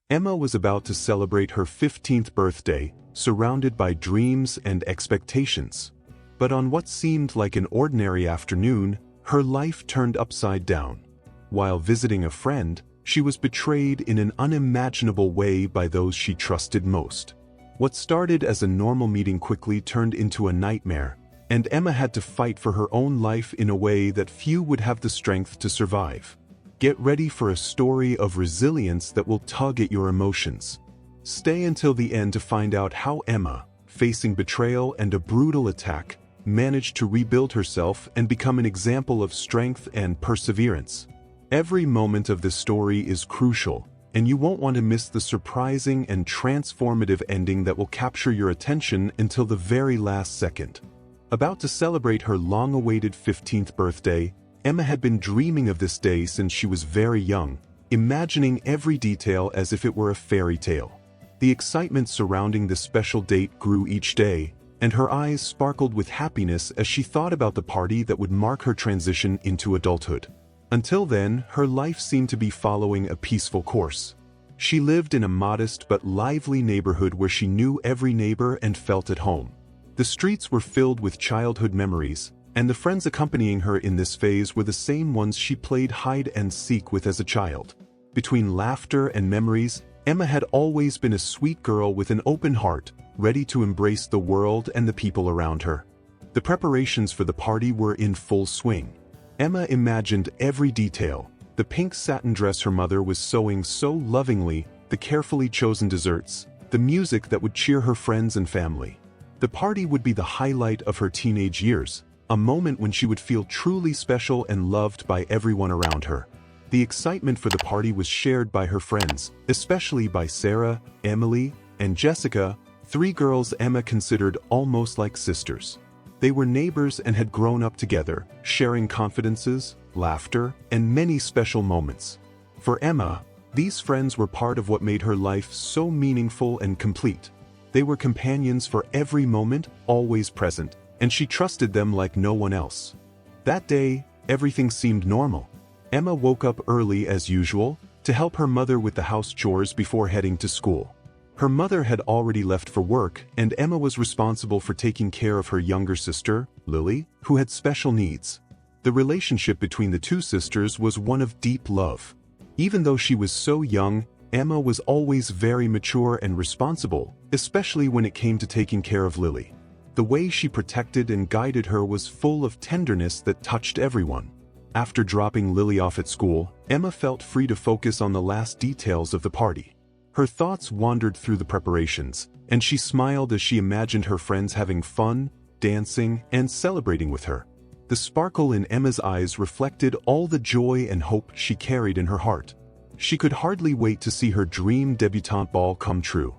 Emma was about to celebrate her 15th birthday, surrounded by dreams and expectations. But on what seemed like an ordinary afternoon, her life turned upside down. While visiting a friend, she was betrayed in an unimaginable way by those she trusted most. What started as a normal meeting quickly turned into a nightmare, and Emma had to fight for her own life in a way that few would have the strength to survive. Get ready for a story of resilience that will tug at your emotions. Stay until the end to find out how Emma, facing betrayal and a brutal attack, managed to rebuild herself and become an example of strength and perseverance. Every moment of this story is crucial, and you won't want to miss the surprising and transformative ending that will capture your attention until the very last second. About to celebrate her long-awaited 15th birthday, Emma had been dreaming of this day since she was very young, imagining every detail as if it were a fairy tale. The excitement surrounding this special date grew each day, and her eyes sparkled with happiness as she thought about the party that would mark her transition into adulthood. Until then, her life seemed to be following a peaceful course. She lived in a modest but lively neighborhood where she knew every neighbor and felt at home. The streets were filled with childhood memories, and the friends accompanying her in this phase were the same ones she played hide and seek with as a child. Between laughter and memories, Emma had always been a sweet girl with an open heart, ready to embrace the world and the people around her. The preparations for the party were in full swing. Emma imagined every detail: the pink satin dress her mother was sewing so lovingly, the carefully chosen desserts, the music that would cheer her friends and family. The party would be the highlight of her teenage years, a moment when she would feel truly special and loved by everyone around her. The excitement for the party was shared by her friends, especially by Sarah, Emily, and Jessica, three girls Emma considered almost like sisters. They were neighbors and had grown up together, sharing confidences, laughter, and many special moments. For Emma, these friends were part of what made her life so meaningful and complete. They were companions for every moment, always present, and she trusted them like no one else. That day, everything seemed normal. Emma woke up early as usual, to help her mother with the house chores before heading to school. Her mother had already left for work, and Emma was responsible for taking care of her younger sister, Lily, who had special needs. The relationship between the two sisters was one of deep love. Even though she was so young, Emma was always very mature and responsible, especially when it came to taking care of Lily. The way she protected and guided her was full of tenderness that touched everyone. After dropping Lily off at school, Emma felt free to focus on the last details of the party. Her thoughts wandered through the preparations, and she smiled as she imagined her friends having fun, dancing, and celebrating with her. The sparkle in Emma's eyes reflected all the joy and hope she carried in her heart. She could hardly wait to see her dream debutante ball come true.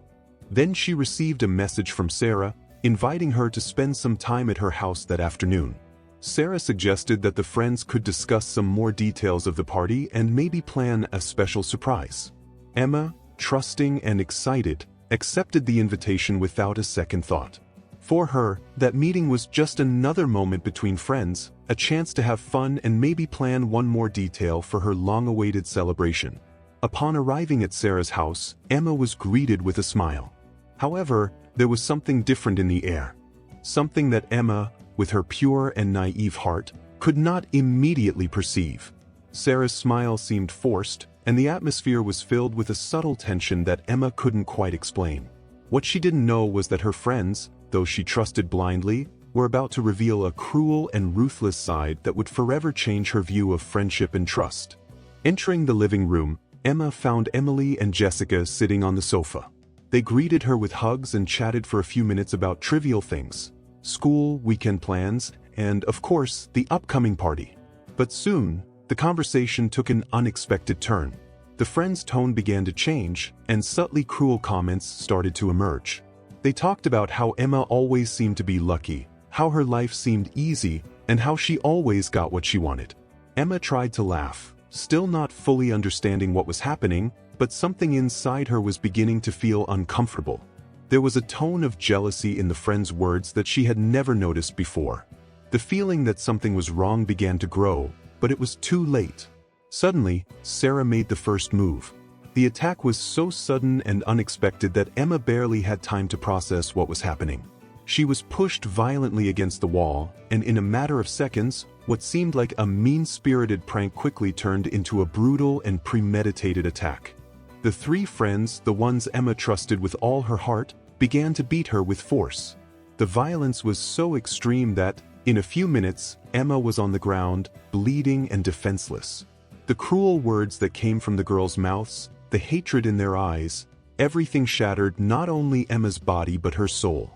Then she received a message from Sarah, inviting her to spend some time at her house that afternoon. Sarah suggested that the friends could discuss some more details of the party and maybe plan a special surprise. Emma, trusting and excited, accepted the invitation without a second thought. For her, that meeting was just another moment between friends, a chance to have fun and maybe plan one more detail for her long-awaited celebration. Upon arriving at Sarah's house, Emma was greeted with a smile. However, there was something different in the air. Something that Emma, with her pure and naive heart, could not immediately perceive. Sarah's smile seemed forced, and the atmosphere was filled with a subtle tension that Emma couldn't quite explain. What she didn't know was that her friends, those she trusted blindly, were about to reveal a cruel and ruthless side that would forever change her view of friendship and trust. Entering the living room, Emma found Emily and Jessica sitting on the sofa. They greeted her with hugs and chatted for a few minutes about trivial things: school, weekend plans, and, of course, the upcoming party. But soon, the conversation took an unexpected turn. The friends' tone began to change, and subtly cruel comments started to emerge. They talked about how Emma always seemed to be lucky, how her life seemed easy, and how she always got what she wanted. Emma tried to laugh, still not fully understanding what was happening, but something inside her was beginning to feel uncomfortable. There was a tone of jealousy in the friend's words that she had never noticed before. The feeling that something was wrong began to grow, but it was too late. Suddenly, Sarah made the first move. The attack was so sudden and unexpected that Emma barely had time to process what was happening. She was pushed violently against the wall, and in a matter of seconds, what seemed like a mean-spirited prank quickly turned into a brutal and premeditated attack. The three friends, the ones Emma trusted with all her heart, began to beat her with force. The violence was so extreme that, in a few minutes, Emma was on the ground, bleeding and defenseless. The cruel words that came from the girls' mouths, the hatred in their eyes, everything shattered not only Emma's body but her soul.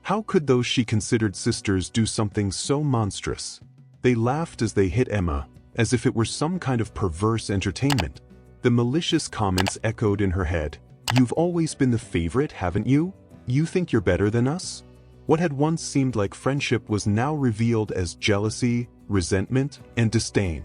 How could those she considered sisters do something so monstrous? They laughed as they hit Emma, as if it were some kind of perverse entertainment. The malicious comments echoed in her head. "You've always been the favorite, haven't you? You think you're better than us?" What had once seemed like friendship was now revealed as jealousy, resentment, and disdain.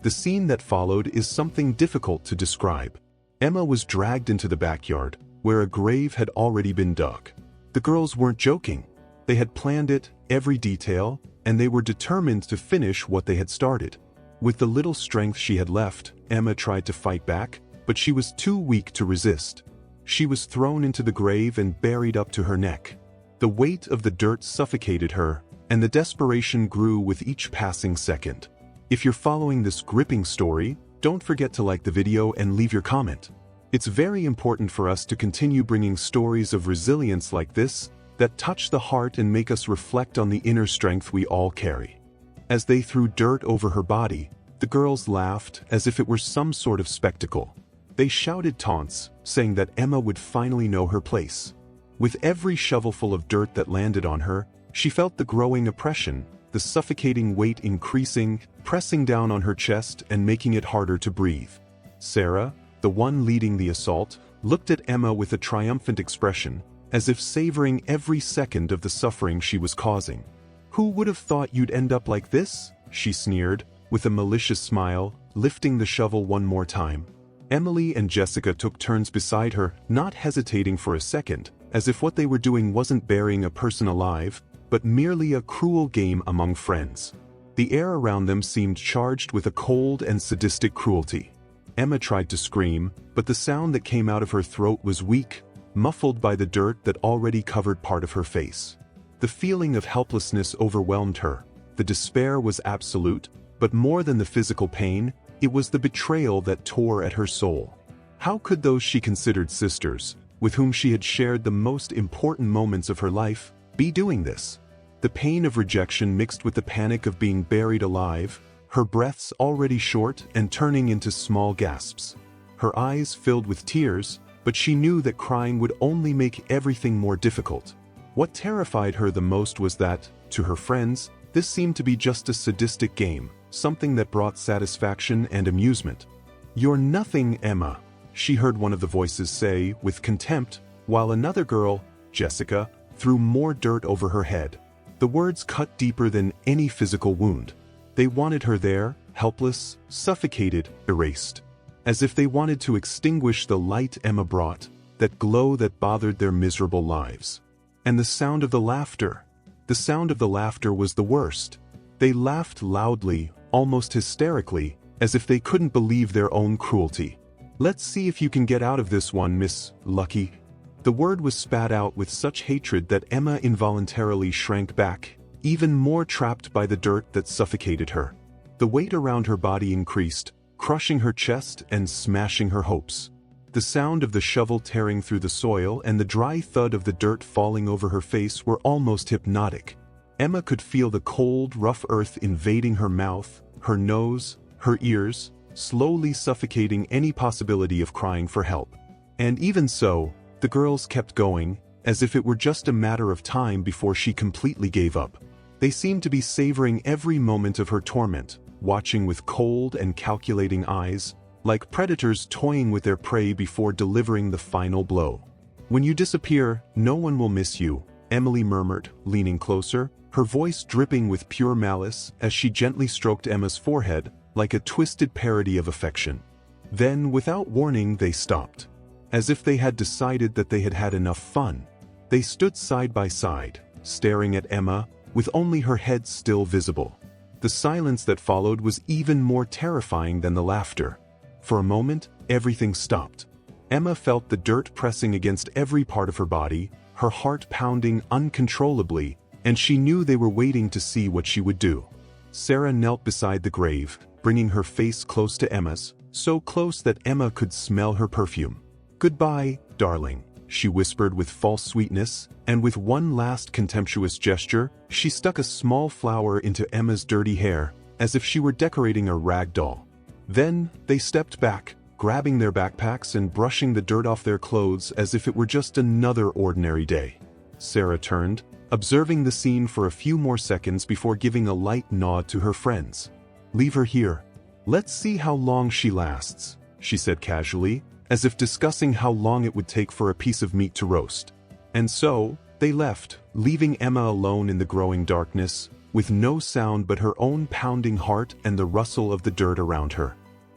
The scene that followed is something difficult to describe. Emma was dragged into the backyard, where a grave had already been dug. The girls weren't joking. They had planned it, every detail, and they were determined to finish what they had started. With the little strength she had left, Emma tried to fight back, but she was too weak to resist. She was thrown into the grave and buried up to her neck. The weight of the dirt suffocated her, and the desperation grew with each passing second. If you're following this gripping story, don't forget to like the video and leave your comment. It's very important for us to continue bringing stories of resilience like this that touch the heart and make us reflect on the inner strength we all carry. As they threw dirt over her body, the girls laughed as if it were some sort of spectacle. They shouted taunts, saying that Emma would finally know her place. With every shovelful of dirt that landed on her, she felt the growing oppression, the suffocating weight increasing, pressing down on her chest and making it harder to breathe. Sarah, the one leading the assault, looked at Emma with a triumphant expression, as if savoring every second of the suffering she was causing. "Who would have thought you'd end up like this?" she sneered, with a malicious smile, lifting the shovel one more time. Emily and Jessica took turns beside her, not hesitating for a second, as if what they were doing wasn't burying a person alive, but merely a cruel game among friends. The air around them seemed charged with a cold and sadistic cruelty. Emma tried to scream, but the sound that came out of her throat was weak, muffled by the dirt that already covered part of her face. The feeling of helplessness overwhelmed her. The despair was absolute, but more than the physical pain, it was the betrayal that tore at her soul. How could those she considered sisters, with whom she had shared the most important moments of her life, be doing this? The pain of rejection mixed with the panic of being buried alive, her breaths already short and turning into small gasps. Her eyes filled with tears, but she knew that crying would only make everything more difficult. What terrified her the most was that, to her friends, this seemed to be just a sadistic game, something that brought satisfaction and amusement. "You're nothing, Emma," she heard one of the voices say, with contempt, while another girl, Jessica, threw more dirt over her head. The words cut deeper than any physical wound. They wanted her there, helpless, suffocated, erased. As if they wanted to extinguish the light Emma brought, that glow that bothered their miserable lives. And the sound of the laughter. The sound of the laughter was the worst. They laughed loudly, almost hysterically, as if they couldn't believe their own cruelty. "Let's see if you can get out of this one, Miss Lucky." The word was spat out with such hatred that Emma involuntarily shrank back, even more trapped by the dirt that suffocated her. The weight around her body increased, crushing her chest and smashing her hopes. The sound of the shovel tearing through the soil and the dry thud of the dirt falling over her face were almost hypnotic. Emma could feel the cold, rough earth invading her mouth, her nose, her ears, slowly suffocating any possibility of crying for help. And even so, the girls kept going, as if it were just a matter of time before she completely gave up. They seemed to be savoring every moment of her torment, watching with cold and calculating eyes, like predators toying with their prey before delivering the final blow. "When you disappear, no one will miss you," Emily murmured, leaning closer, her voice dripping with pure malice as she gently stroked Emma's forehead, like a twisted parody of affection. Then, without warning, they stopped. As if they had decided that they had had enough fun. They stood side by side, staring at Emma, with only her head still visible. The silence that followed was even more terrifying than the laughter. For a moment, everything stopped. Emma felt the dirt pressing against every part of her body, her heart pounding uncontrollably, and she knew they were waiting to see what she would do. Sarah knelt beside the grave, bringing her face close to Emma's, so close that Emma could smell her perfume. "Goodbye, darling," she whispered with false sweetness, and with one last contemptuous gesture, she stuck a small flower into Emma's dirty hair, as if she were decorating a rag doll. Then, they stepped back, grabbing their backpacks and brushing the dirt off their clothes as if it were just another ordinary day. Sarah turned, observing the scene for a few more seconds before giving a light nod to her friends. "Leave her here. Let's see how long she lasts," she said casually, as if discussing how long it would take for a piece of meat to roast. And so, they left, leaving Emma alone in the growing darkness, with no sound but her own pounding heart and the rustle of the dirt around her.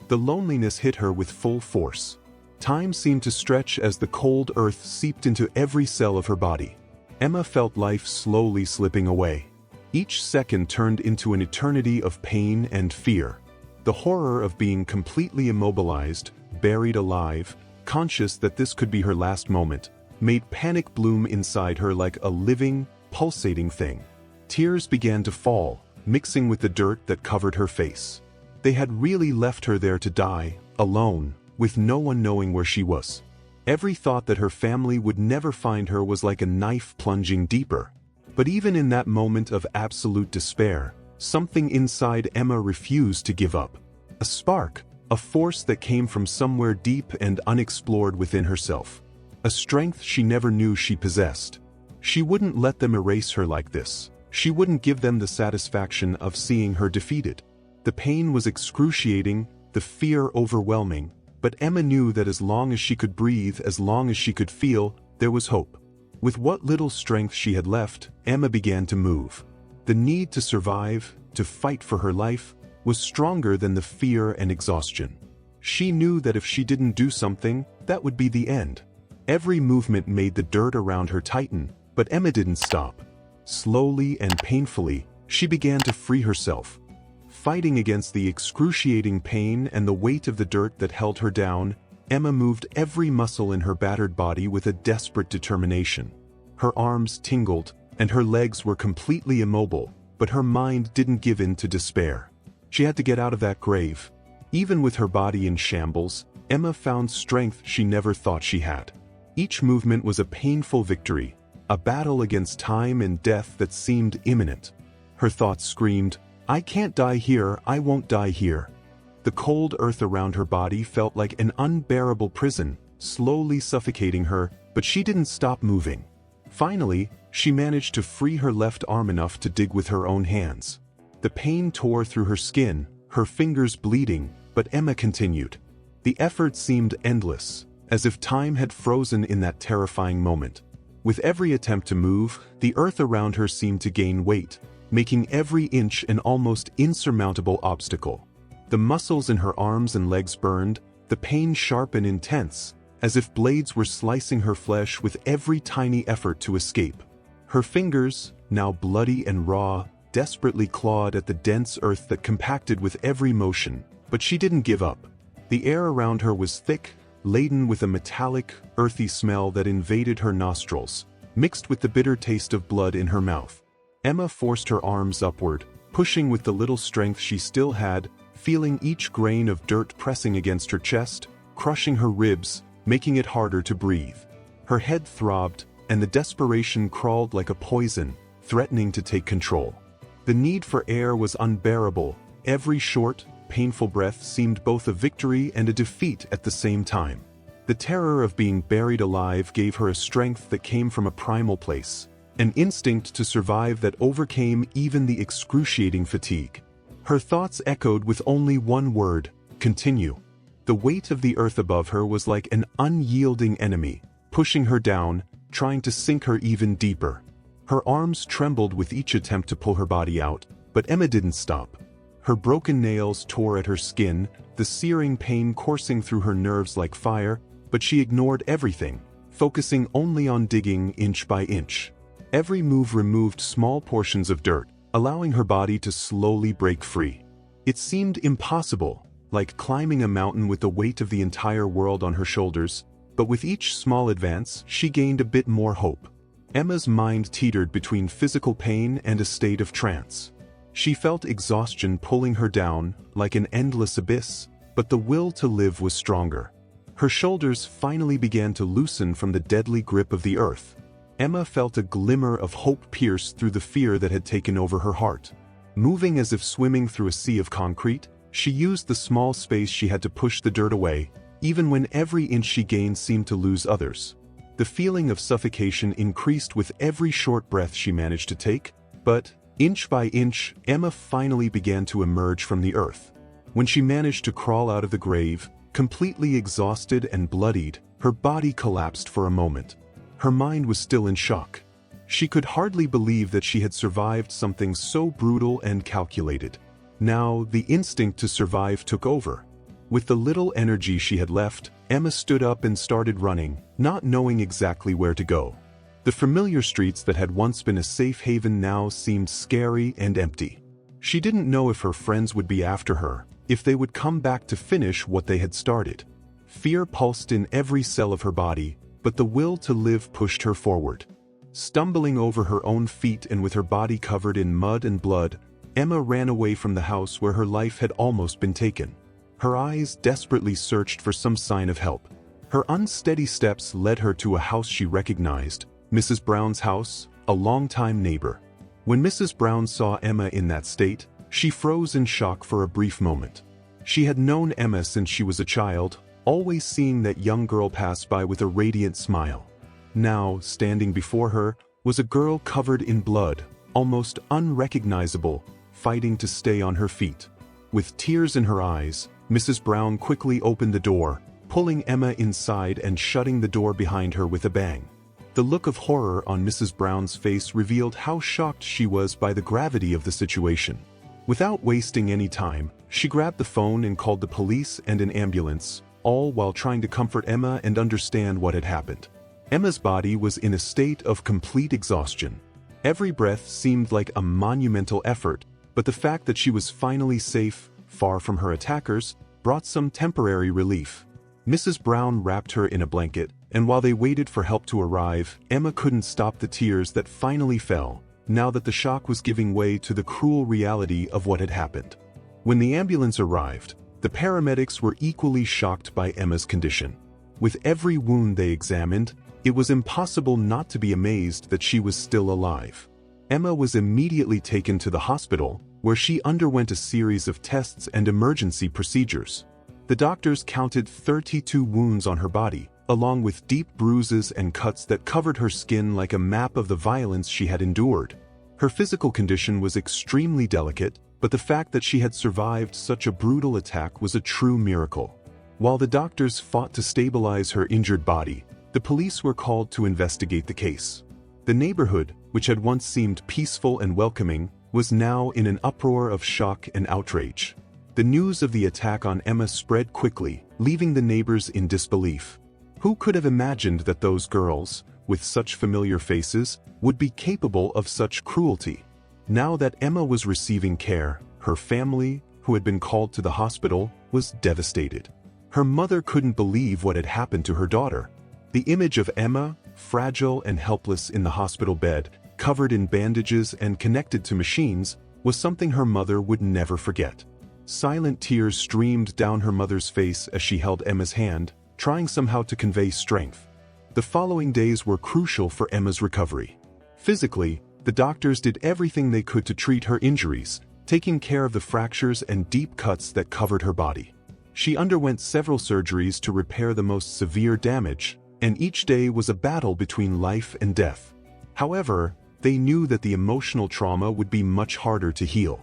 The loneliness hit her with full force. Time seemed to stretch as the cold earth seeped into every cell of her body. Emma felt life slowly slipping away. Each second turned into an eternity of pain and fear. The horror of being completely immobilized, buried alive, conscious that this could be her last moment, made panic bloom inside her like a living, pulsating thing. Tears began to fall, mixing with the dirt that covered her face. They had really left her there to die, alone, with no one knowing where she was. Every thought that her family would never find her was like a knife plunging deeper. But even in that moment of absolute despair, something inside Emma refused to give up. A spark, a force that came from somewhere deep and unexplored within herself. A strength she never knew she possessed. She wouldn't let them erase her like this. She wouldn't give them the satisfaction of seeing her defeated. The pain was excruciating, the fear overwhelming, but Emma knew that as long as she could breathe, as long as she could feel, there was hope. With what little strength she had left, Emma began to move. The need to survive, to fight for her life, was stronger than the fear and exhaustion. She knew that if she didn't do something, that would be the end. Every movement made the dirt around her tighten, but Emma didn't stop. Slowly and painfully, she began to free herself. Fighting against the excruciating pain and the weight of the dirt that held her down, Emma moved every muscle in her battered body with a desperate determination. Her arms tingled, and her legs were completely immobile, but her mind didn't give in to despair. She had to get out of that grave. Even with her body in shambles, Emma found strength she never thought she had. Each movement was a painful victory, a battle against time and death that seemed imminent. Her thoughts screamed, "I can't die here, I won't die here." The cold earth around her body felt like an unbearable prison, slowly suffocating her, but she didn't stop moving. Finally, she managed to free her left arm enough to dig with her own hands. The pain tore through her skin, her fingers bleeding, but Emma continued. The effort seemed endless, as if time had frozen in that terrifying moment. With every attempt to move, the earth around her seemed to gain weight, making every inch an almost insurmountable obstacle. The muscles in her arms and legs burned, the pain sharp and intense, as if blades were slicing her flesh with every tiny effort to escape. Her fingers, now bloody and raw, desperately clawed at the dense earth that compacted with every motion, but she didn't give up. The air around her was thick, laden with a metallic, earthy smell that invaded her nostrils, mixed with the bitter taste of blood in her mouth. Emma forced her arms upward, pushing with the little strength she still had, feeling each grain of dirt pressing against her chest, crushing her ribs, making it harder to breathe. Her head throbbed, and the desperation crawled like a poison, threatening to take control. The need for air was unbearable. Every short, painful breath seemed both a victory and a defeat at the same time. The terror of being buried alive gave her a strength that came from a primal place, an instinct to survive that overcame even the excruciating fatigue. Her thoughts echoed with only one word: continue. The weight of the earth above her was like an unyielding enemy, pushing her down, trying to sink her even deeper. Her arms trembled with each attempt to pull her body out, but Emma didn't stop. Her broken nails tore at her skin, the searing pain coursing through her nerves like fire, but she ignored everything, focusing only on digging inch by inch. Every move removed small portions of dirt, allowing her body to slowly break free. It seemed impossible, like climbing a mountain with the weight of the entire world on her shoulders, But with each small advance, she gained a bit more hope. Emma's mind teetered between physical pain and a state of trance. She felt exhaustion pulling her down like an endless abyss, but the will to live was stronger. Her shoulders finally began to loosen from the deadly grip of the earth. Emma felt a glimmer of hope pierce through the fear that had taken over her heart. Moving as if swimming through a sea of concrete, she used the small space she had to push the dirt away, even when every inch she gained seemed to lose others. The feeling of suffocation increased with every short breath she managed to take, but, inch by inch, Emma finally began to emerge from the earth. When she managed to crawl out of the grave, completely exhausted and bloodied, her body collapsed for a moment. Her mind was still in shock. She could hardly believe that she had survived something so brutal and calculated. Now, the instinct to survive took over. With the little energy she had left, Emma stood up and started running, not knowing exactly where to go. The familiar streets that had once been a safe haven now seemed scary and empty. She didn't know if her friends would be after her, if they would come back to finish what they had started. Fear pulsed in every cell of her body, but the will to live pushed her forward. Stumbling over her own feet and with her body covered in mud and blood, Emma ran away from the house where her life had almost been taken. Her eyes desperately searched for some sign of help. Her unsteady steps led her to a house she recognized, Mrs. Brown's house, a longtime neighbor. When Mrs. Brown saw Emma in that state, she froze in shock for a brief moment. She had known Emma since she was a child, always seeing that young girl pass by with a radiant smile. Now, standing before her, was a girl covered in blood, almost unrecognizable, fighting to stay on her feet. With tears in her eyes, Mrs. Brown quickly opened the door, pulling Emma inside and shutting the door behind her with a bang. The look of horror on Mrs. Brown's face revealed how shocked she was by the gravity of the situation. Without wasting any time, she grabbed the phone and called the police and an ambulance, all while trying to comfort Emma and understand what had happened. Emma's body was in a state of complete exhaustion. Every breath seemed like a monumental effort, but the fact that she was finally safe, far from her attackers, brought some temporary relief. Mrs. Brown wrapped her in a blanket, and while they waited for help to arrive, Emma couldn't stop the tears that finally fell, now that the shock was giving way to the cruel reality of what had happened. When the ambulance arrived, the paramedics were equally shocked by Emma's condition. With every wound they examined, it was impossible not to be amazed that she was still alive. Emma was immediately taken to the hospital, where she underwent a series of tests and emergency procedures. The doctors counted 32 wounds on her body, along with deep bruises and cuts that covered her skin like a map of the violence she had endured. Her physical condition was extremely delicate, but the fact that she had survived such a brutal attack was a true miracle. While the doctors fought to stabilize her injured body, the police were called to investigate the case. The neighborhood, which had once seemed peaceful and welcoming, was now in an uproar of shock and outrage. The news of the attack on Emma spread quickly, leaving the neighbors in disbelief. Who could have imagined that those girls, with such familiar faces, would be capable of such cruelty? Now that Emma was receiving care, her family, who had been called to the hospital, was devastated. Her mother couldn't believe what had happened to her daughter. The image of Emma, fragile and helpless in the hospital bed, covered in bandages and connected to machines, was something her mother would never forget. Silent tears streamed down her mother's face as she held Emma's hand, trying somehow to convey strength. The following days were crucial for Emma's recovery. Physically, the doctors did everything they could to treat her injuries, taking care of the fractures and deep cuts that covered her body. She underwent several surgeries to repair the most severe damage, and each day was a battle between life and death. However, they knew that the emotional trauma would be much harder to heal.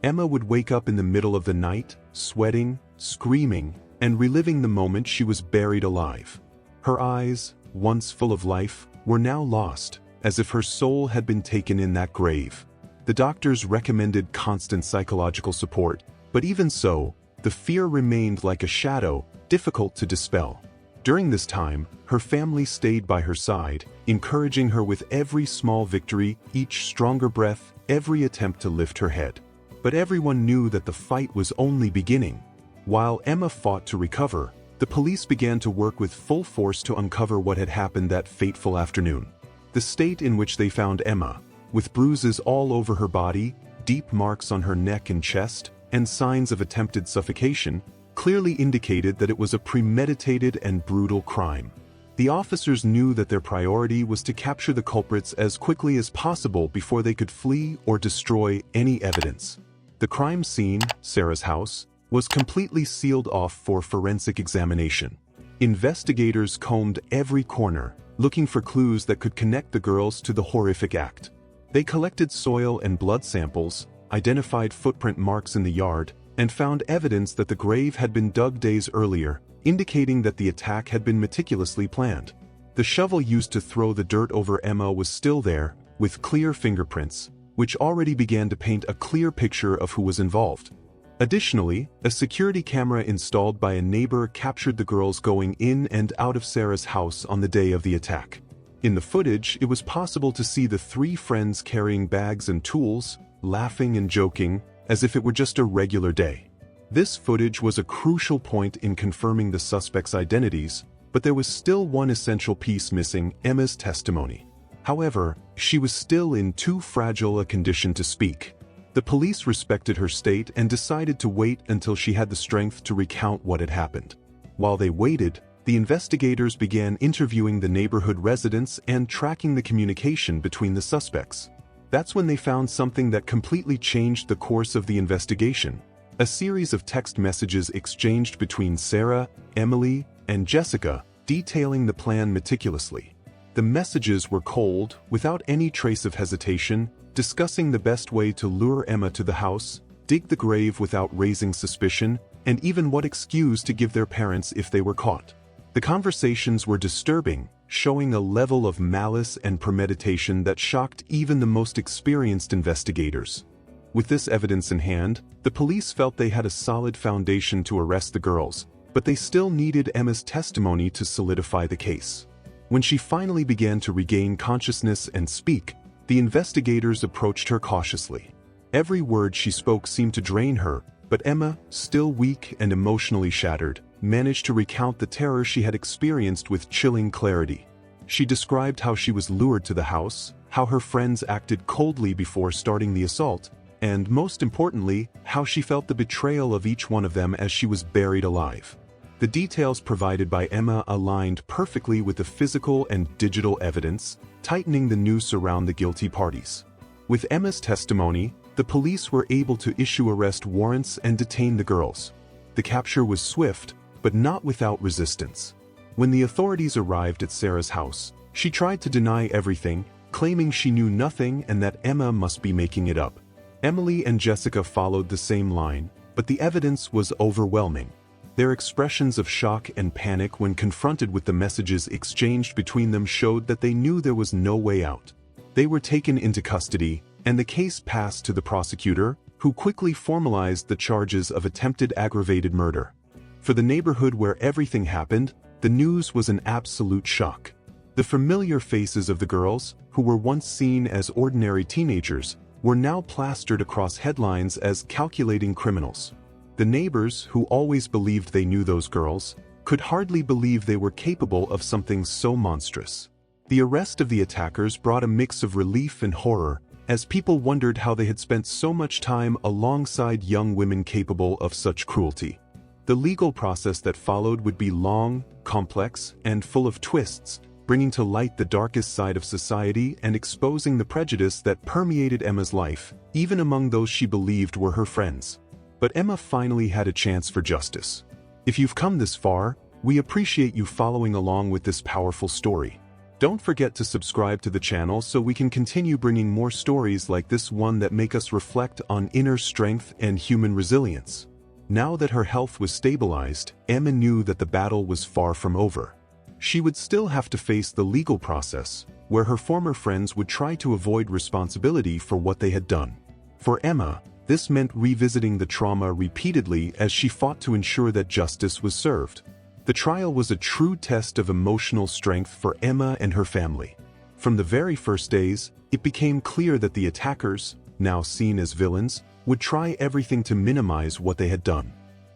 Emma would wake up in the middle of the night, sweating, screaming, and reliving the moment she was buried alive. Her eyes, once full of life, were now lost, as if her soul had been taken in that grave. The doctors recommended constant psychological support, but even so, the fear remained like a shadow, difficult to dispel. During this time, her family stayed by her side, encouraging her with every small victory, each stronger breath, every attempt to lift her head. But everyone knew that the fight was only beginning. While Emma fought to recover, the police began to work with full force to uncover what had happened that fateful afternoon. The state in which they found Emma, with bruises all over her body, deep marks on her neck and chest, and signs of attempted suffocation, clearly indicated that it was a premeditated and brutal crime. The officers knew that their priority was to capture the culprits as quickly as possible before they could flee or destroy any evidence. The crime scene, Sarah's house, was completely sealed off for forensic examination. Investigators combed every corner, looking for clues that could connect the girls to the horrific act. They collected soil and blood samples, identified footprint marks in the yard, and found evidence that the grave had been dug days earlier, indicating that the attack had been meticulously planned. The shovel used to throw the dirt over Emma was still there, with clear fingerprints, which already began to paint a clear picture of who was involved. Additionally, a security camera installed by a neighbor captured the girls going in and out of Sarah's house on the day of the attack. In the footage, it was possible to see the three friends carrying bags and tools, laughing and joking, as if it were just a regular day. This footage was a crucial point in confirming the suspects' identities, but there was still one essential piece missing: Emma's testimony. However, she was still in too fragile a condition to speak. The police respected her state and decided to wait until she had the strength to recount what had happened. While they waited, the investigators began interviewing the neighborhood residents and tracking the communication between the suspects. That's when they found something that completely changed the course of the investigation: a series of text messages exchanged between Sarah, Emily, and Jessica, detailing the plan meticulously. The messages were cold, without any trace of hesitation, discussing the best way to lure Emma to the house, dig the grave without raising suspicion, and even what excuse to give their parents if they were caught. The conversations were disturbing, showing a level of malice and premeditation that shocked even the most experienced investigators. With this evidence in hand, the police felt they had a solid foundation to arrest the girls, but they still needed Emma's testimony to solidify the case. When she finally began to regain consciousness and speak, the investigators approached her cautiously. Every word she spoke seemed to drain her, but Emma, still weak and emotionally shattered, managed to recount the terror she had experienced with chilling clarity. She described how she was lured to the house, how her friends acted coldly before starting the assault, and most importantly, how she felt the betrayal of each one of them as she was buried alive. The details provided by Emma aligned perfectly with the physical and digital evidence, tightening the noose around the guilty parties. With Emma's testimony, the police were able to issue arrest warrants and detain the girls. The capture was swift, but not without resistance. When the authorities arrived at Sarah's house, she tried to deny everything, claiming she knew nothing and that Emma must be making it up. Emily and Jessica followed the same line, but the evidence was overwhelming. Their expressions of shock and panic when confronted with the messages exchanged between them showed that they knew there was no way out. They were taken into custody, and the case passed to the prosecutor, who quickly formalized the charges of attempted aggravated murder. For the neighborhood where everything happened, the news was an absolute shock. The familiar faces of the girls, who were once seen as ordinary teenagers, were now plastered across headlines as calculating criminals. The neighbors, who always believed they knew those girls, could hardly believe they were capable of something so monstrous. The arrest of the attackers brought a mix of relief and horror, as people wondered how they had spent so much time alongside young women capable of such cruelty. The legal process that followed would be long, complex, and full of twists, bringing to light the darkest side of society and exposing the prejudice that permeated Emma's life, even among those she believed were her friends. But Emma finally had a chance for justice. If you've come this far, we appreciate you following along with this powerful story. Don't forget to subscribe to the channel so we can continue bringing more stories like this one that make us reflect on inner strength and human resilience. Now that her health was stabilized, Emma knew that the battle was far from over. She would still have to face the legal process, where her former friends would try to avoid responsibility for what they had done. For Emma, this meant revisiting the trauma repeatedly as she fought to ensure that justice was served. The trial was a true test of emotional strength for Emma and her family. From the very first days, it became clear that the attackers, now seen as villains, would try everything to minimize what they had done.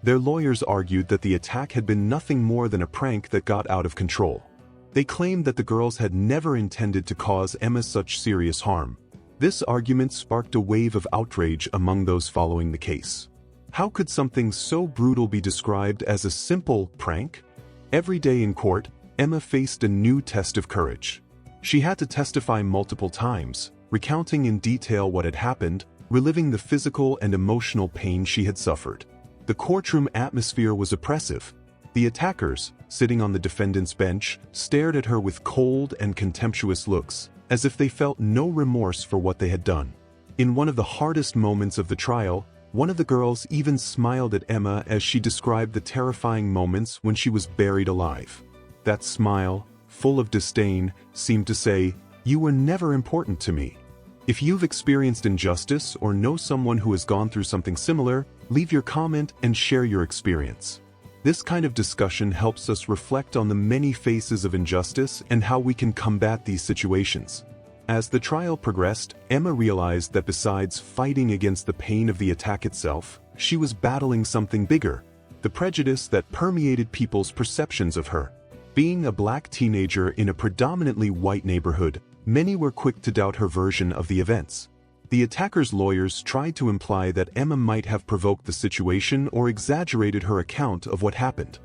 Their lawyers argued that the attack had been nothing more than a prank that got out of control. They claimed that the girls had never intended to cause Emma such serious harm. This argument sparked a wave of outrage among those following the case. How could something so brutal be described as a simple prank? Every day in court, Emma faced a new test of courage. She had to testify multiple times, recounting in detail what had happened, reliving the physical and emotional pain she had suffered. The courtroom atmosphere was oppressive. The attackers, sitting on the defendant's bench, stared at her with cold and contemptuous looks, as if they felt no remorse for what they had done. In one of the hardest moments of the trial, one of the girls even smiled at Emma as she described the terrifying moments when she was buried alive. That smile, full of disdain, seemed to say, "You were never important to me." If you've experienced injustice or know someone who has gone through something similar, leave your comment and share your experience. This kind of discussion helps us reflect on the many faces of injustice and how we can combat these situations. As the trial progressed, Emma realized that besides fighting against the pain of the attack itself, she was battling something bigger: the prejudice that permeated people's perceptions of her. Being a black teenager in a predominantly white neighborhood, many were quick to doubt her version of the events. The attacker's lawyers tried to imply that Emma might have provoked the situation or exaggerated her account of what happened.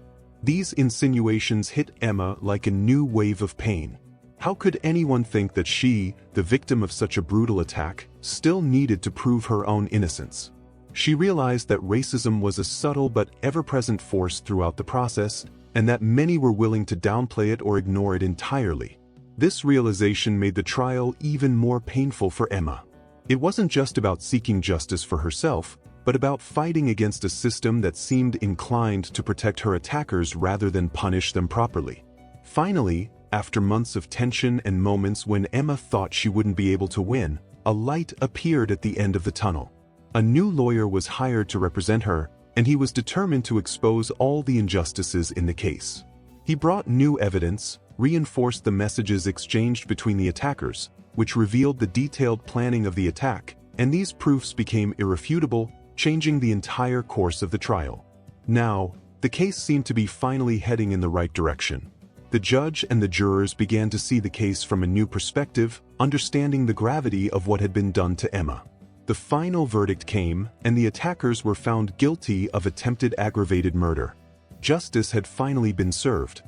These insinuations hit Emma like a new wave of pain. How could anyone think that she, the victim of such a brutal attack, still needed to prove her own innocence? She realized that racism was a subtle but ever-present force throughout the process, and that many were willing to downplay it or ignore it entirely. This realization made the trial even more painful for Emma. It wasn't just about seeking justice for herself, but about fighting against a system that seemed inclined to protect her attackers rather than punish them properly. Finally, after months of tension and moments when Emma thought she wouldn't be able to win, a light appeared at the end of the tunnel. A new lawyer was hired to represent her, and he was determined to expose all the injustices in the case. He brought new evidence, reinforced the messages exchanged between the attackers, which revealed the detailed planning of the attack, and these proofs became irrefutable, changing the entire course of the trial. Now, the case seemed to be finally heading in the right direction. The judge and the jurors began to see the case from a new perspective, understanding the gravity of what had been done to Emma. The final verdict came, and the attackers were found guilty of attempted aggravated murder. Justice had finally been served.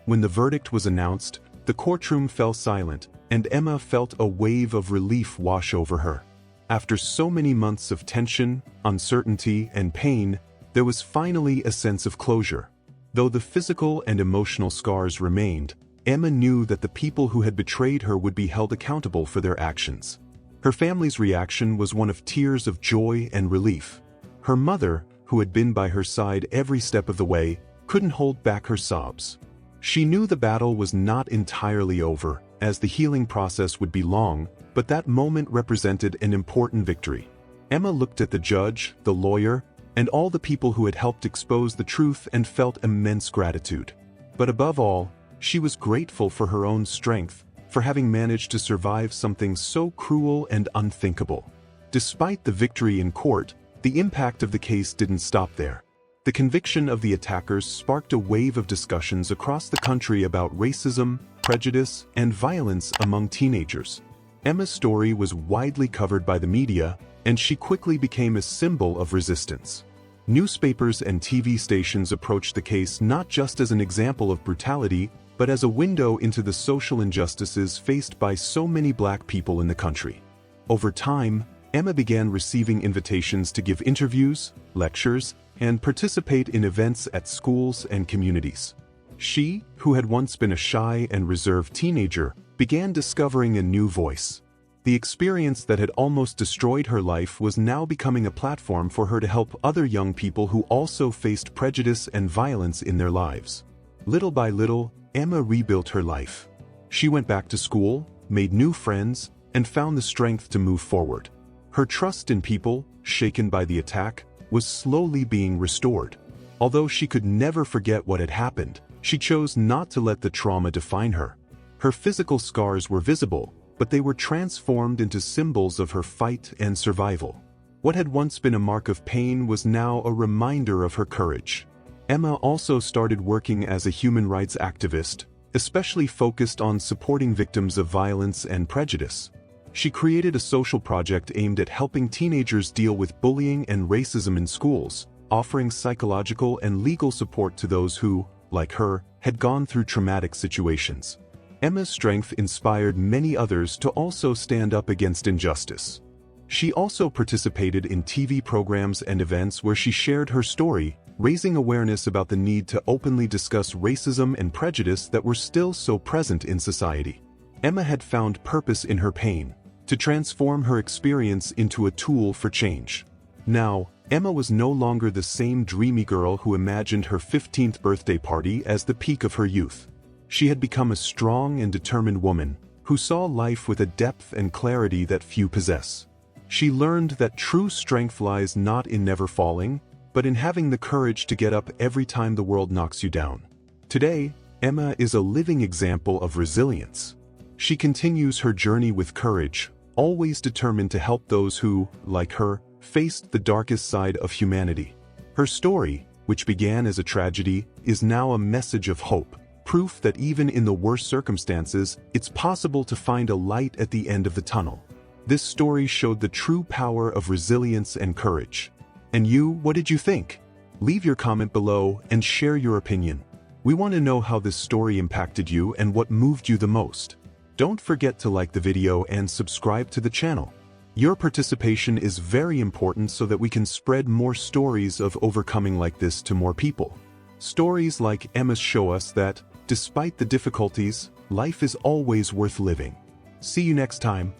When the verdict was announced, the courtroom fell silent, and Emma felt a wave of relief wash over her. After so many months of tension, uncertainty, and pain, there was finally a sense of closure. Though the physical and emotional scars remained, Emma knew that the people who had betrayed her would be held accountable for their actions. Her family's reaction was one of tears of joy and relief. Her mother, who had been by her side every step of the way, couldn't hold back her sobs. She knew the battle was not entirely over, as the healing process would be long, but that moment represented an important victory. Emma looked at the judge, the lawyer, and all the people who had helped expose the truth and felt immense gratitude. But above all, she was grateful for her own strength, for having managed to survive something so cruel and unthinkable. Despite the victory in court, the impact of the case didn't stop there. The conviction of the attackers sparked a wave of discussions across the country about racism, prejudice, and violence among teenagers. Emma's story was widely covered by the media, and she quickly became a symbol of resistance. Newspapers and TV stations approached the case not just as an example of brutality, but as a window into the social injustices faced by so many black people in the country. Over time, Emma began receiving invitations to give interviews, lectures, and participate in events at schools and communities. She, who had once been a shy and reserved teenager, began discovering a new voice. The experience that had almost destroyed her life was now becoming a platform for her to help other young people who also faced prejudice and violence in their lives. Little by little, Emma rebuilt her life. She went back to school, made new friends, and found the strength to move forward. Her trust in people, shaken by the attack, was slowly being restored. Although she could never forget what had happened, she chose not to let the trauma define her. Her physical scars were visible, but they were transformed into symbols of her fight and survival. What had once been a mark of pain was now a reminder of her courage. Emma also started working as a human rights activist, especially focused on supporting victims of violence and prejudice. She created a social project aimed at helping teenagers deal with bullying and racism in schools, offering psychological and legal support to those who, like her, had gone through traumatic situations. Emma's strength inspired many others to also stand up against injustice. She also participated in TV programs and events where she shared her story, raising awareness about the need to openly discuss racism and prejudice that were still so present in society. Emma had found purpose in her pain, to transform her experience into a tool for change. Now, Emma was no longer the same dreamy girl who imagined her 15th birthday party as the peak of her youth. She had become a strong and determined woman, who saw life with a depth and clarity that few possess. She learned that true strength lies not in never falling, but in having the courage to get up every time the world knocks you down. Today, Emma is a living example of resilience. She continues her journey with courage, always determined to help those who, like her, faced the darkest side of humanity. Her story, which began as a tragedy, is now a message of hope, proof that even in the worst circumstances, it's possible to find a light at the end of the tunnel. This story showed the true power of resilience and courage. And you, what did you think? Leave your comment below and share your opinion. We want to know how this story impacted you and what moved you the most. Don't forget to like the video and subscribe to the channel. Your participation is very important so that we can spread more stories of overcoming like this to more people. Stories like Emma's show us that, despite the difficulties, life is always worth living. See you next time.